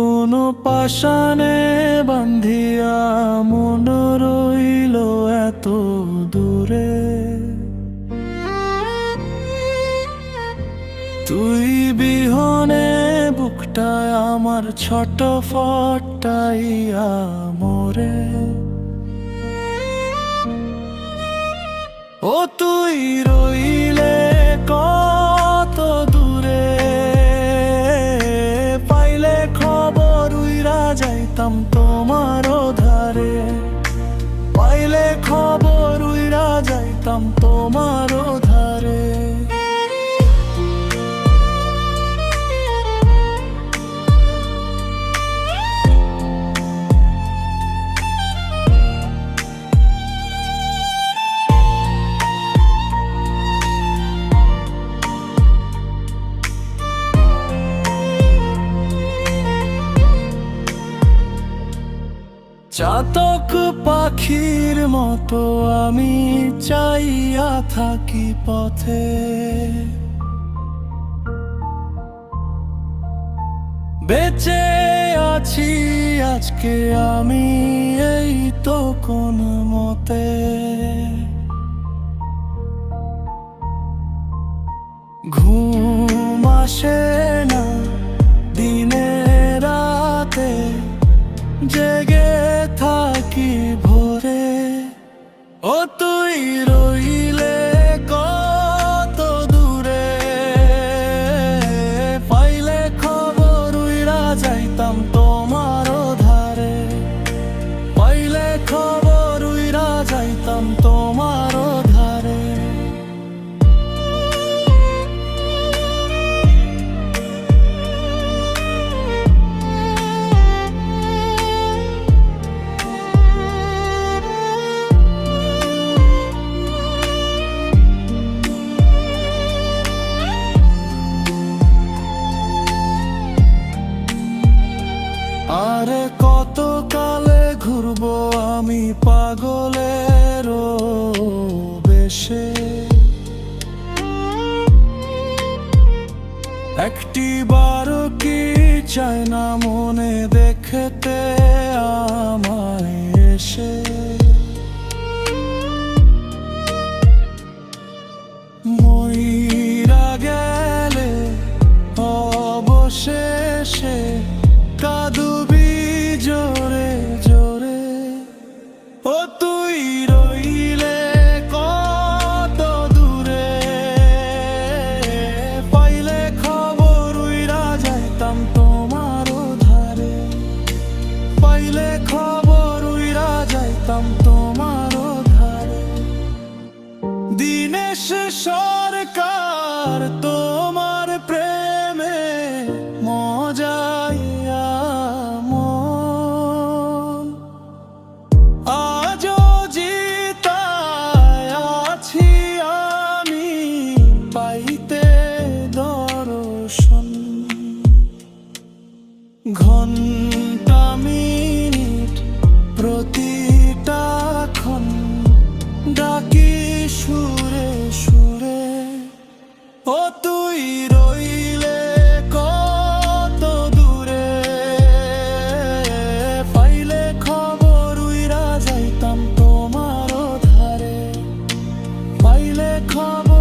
কোন পাশানে বান্ধিয়া মন রইল এত দূরে। তুই বিহনে বুকটায় আমার ছোট ফটাইয়া মোরে। ও তুই রইলে কত দূরে, পাইলে খবর উইরা যাইতাম তোমার ধারে। পাইলে খবর উইরা যাইতাম তোমার ধারে। চাতক পাখির মতো আমি চাইয়া থাকি পথে। বেঁচে আছি আজকে আমি এই তো কোন মতে। ঘুম আসে না দিনে রাতে, জেগে থাকি ভোরে। ও তুই রইলে কত দূরে, পাইলে খবর উইরা যাইতাম তোমার ধারে। পাইলে খবর উইরা যাইতাম তোমার ধারে। আরে কত কালে ঘুরবো আমি পাগলের বেশে। একটি বারো কি চায় না মনে দেখতে আমায় এসে। মইরা গেলে অবশেষে কাঁদবি জোরে জোরে। ও তুই রইলে কত দূরে, পাইলে খবর উইরা যাইতাম তোমার ধারে। পাইলে খবর উইরা যাইতাম তোমার ধারে। দীনেশ সরকার তোমার প্রেমে মজাইয়া মন। আজও জিতায় আছি আমি পাইতে দর্শন। ঘন্টা মিনিট প্রতিটা ক্ষণ ডাকি সুরে সুরে। ও তুই রইলে কত দূরে, পাইলে খবর উইরা যাইতাম তোমার ধারে। পাইলে খবর